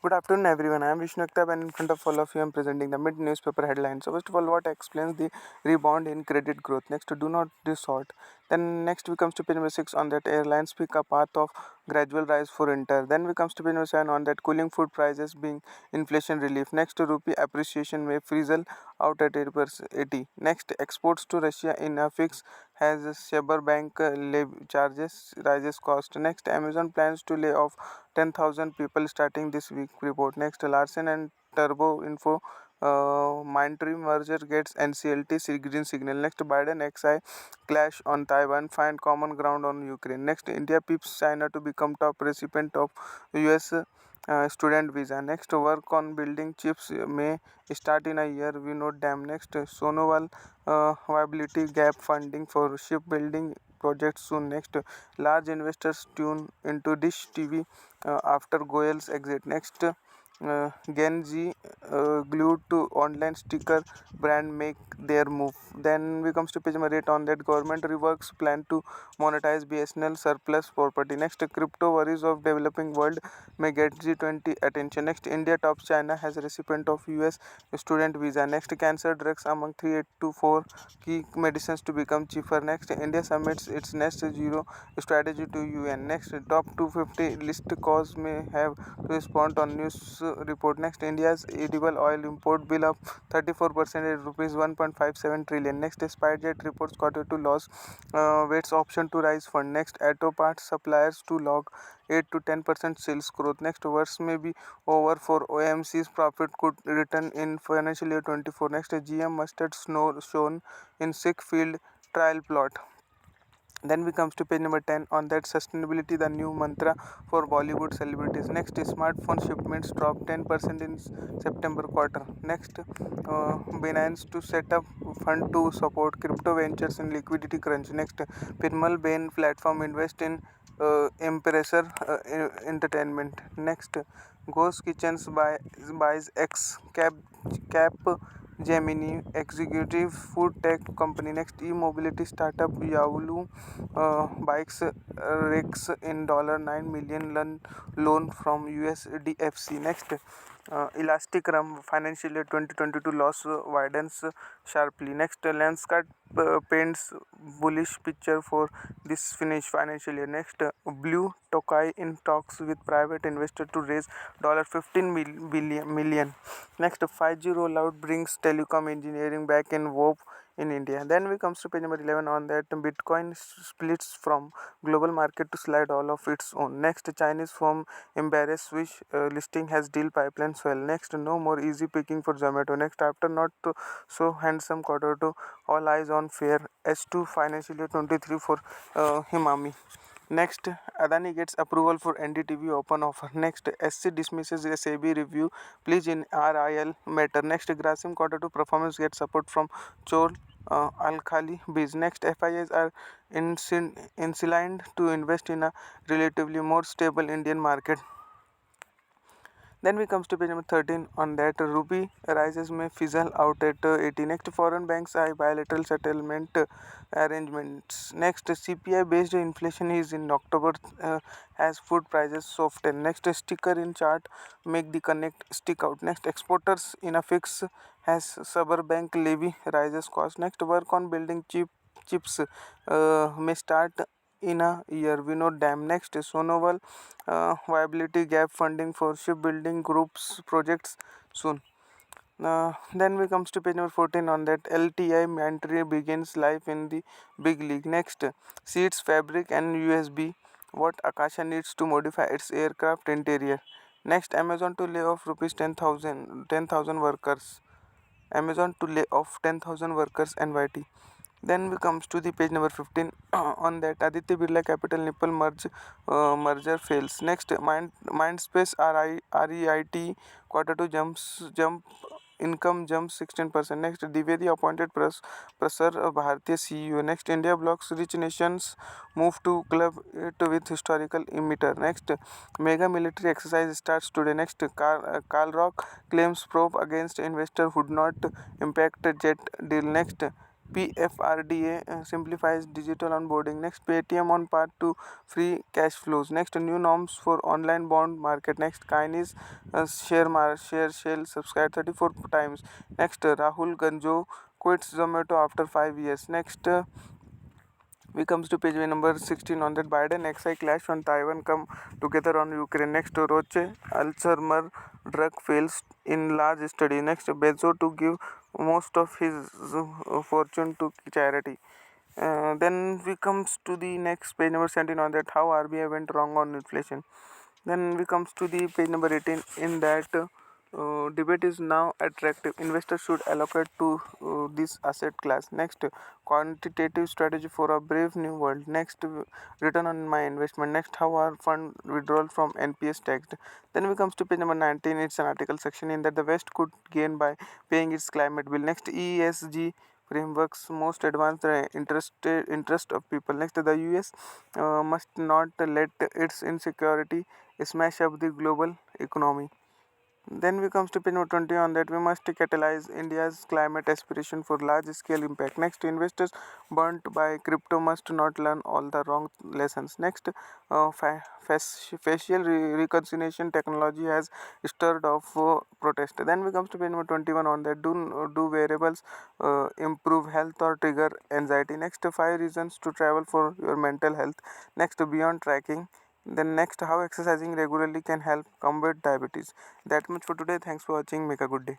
Good afternoon, everyone. I am Vishnu Aktab, and in front of all of you, I am presenting the mid newspaper headlines. So, first of all, what explains the rebound in credit growth? Next, do not resort. Then, next, we comes to page number 6 on that airlines pick a path of gradual rise for Inter. Then, we comes to page number 7 on that cooling food prices being inflation relief. Next, rupee appreciation may frizzle out at 80. Next, exports to Russia in a fix has Saber Bank charges rises cost. Next, Amazon plans to lay off 10,000 people starting this week. Report. Next, Larsen and Turbo Info. Mindtree merger gets NCLT green signal. Next, Biden XI clash on Taiwan find common ground on Ukraine. Next, India peeps China to become top recipient of US student visa. Next, work on building chips may start in a year. We note dam. Next, Sonoval viability gap funding for shipbuilding projects soon. Next, large investors tune into Dish TV after Goel's exit. Next, Gen Z glued to online sticker brand make their move. Then we comes to page number 8 on that government reworks plan to monetize BSNL surplus property. Next, crypto worries of developing world may get G20 attention. Next, India tops China has a recipient of US student visa. Next, cancer drugs among 3824 key medicines to become cheaper. Next, India submits its next zero strategy to UN. Next, top 250 list cause may have to respond on news report. Next, India's edible oil import bill up 34% at rupees 1.57 trillion. Next, SpiceJet reports quarter two loss, waits option to rise fund. Next, auto parts suppliers to log 8 to 10% sales growth. Next, worse may be over for OMC's profit could return in financial year 24. Next, GM mustard snow shown in sick field trial plot. Then we comes to page number 10 on that sustainability, the new mantra for Bollywood celebrities. Next, smartphone shipments dropped 10% in September quarter. Next, Binance to set up fund to support crypto ventures in liquidity crunch. Next, Pinmal Bain platform invest in Empressor Entertainment. Next, Ghost Kitchens buys X Cap Gemini executive food tech company. Next, e-mobility startup Yaulu bikes rakes in $9 million loan from USDFC. Next, Elastic Rum financial year 2022 loss widens sharply. Next, Landscape paints bullish picture for this financial year. Next, Blue Tokai in talks with private investor to raise $15 million. Next, 5G rollout brings telecom engineering back in vogue in India. Then we comes to page number 11 on that Bitcoin splits from global market to slide all of its own. Next, Chinese firm embarrass Swiss listing has deal pipeline swell. Next, no more easy picking for Zomato. Next, after not so handsome quarter two, all eyes on fair S2 financial year 23 for Himami. Next, Adani gets approval for NDTV open offer. Next, SC dismisses SAB review. Please in RIL matter. Next, Grasim quarter two performance gets support from Chol Al-Khali Biz. Next, FIs are inclined to invest in a relatively more stable Indian market. Then we comes to page number 13 on that rupee rises may fizzle out at 80. Next, foreign banks are bilateral settlement arrangements. Next, CPI based inflation is in October as food prices soften. Next, sticker in chart make the connect stick out. Next, exporters in a fix has Bank levy rises cost. Next, work on building chips may start in a year. We know dam. Next, Sonoval viability gap funding for shipbuilding groups projects soon. Then we comes to page number 14 on that LTI Mantry begins life in the big league. Next, seats, fabric and USB. What Akasha needs to modify its aircraft interior. Next, Amazon to lay off rupees 10,000 workers. Amazon to lay off 10,000 workers NYT. Then we comes to the page number 15 on that Aditya Birla Capital Nipple merger fails. Next, Mindspace REIT quarter two jump income jumps 16%. Next, Divedi appointed Prasar Bharatiya CEO. Next, India blocks rich nations move to club it with historical emitter. Next, mega military exercise starts today. Next, Carl Rock claims probe against investor would not impact jet deal. Next, PFRDA simplifies digital onboarding. Next, Paytm on path to free cash flows. Next, new norms for online bond market. Next, Chinese share shell subscribed 34 times. Next, Rahul Ganjo quits Zomato after 5 years. Next, we comes to page number 16 on that Biden XI clash on Taiwan come together on Ukraine. Next, Roche Alzheimer drug fails in large study. Next, Bezos to give most of his fortune to charity. Then we comes to the next page number 17 on that how RBI went wrong on inflation. Then we comes to the page number 18 in that debate is now attractive. Investors should allocate to this asset class. Next, quantitative strategy for a brave new world. Next, return on my investment. Next, how our fund withdrawal from NPS taxed. Then we comes to page number 19. It's an article section in that the West could gain by paying its climate bill. Next, ESG frameworks most advanced interest of people. Next, the US must not let its insecurity smash up the global economy. Then we comes to page number 20 on that we must catalyze India's climate aspiration for large scale impact. Next, investors burnt by crypto must not learn all the wrong lessons. Next, facial reconciliation technology has stirred off protest. Then we comes to page number 21 on that do variables improve health or trigger anxiety. Next, 5 reasons to travel for your mental health. Next, beyond tracking. Then next, how exercising regularly can help combat diabetes. That much for today. Thanks for watching. Make a good day.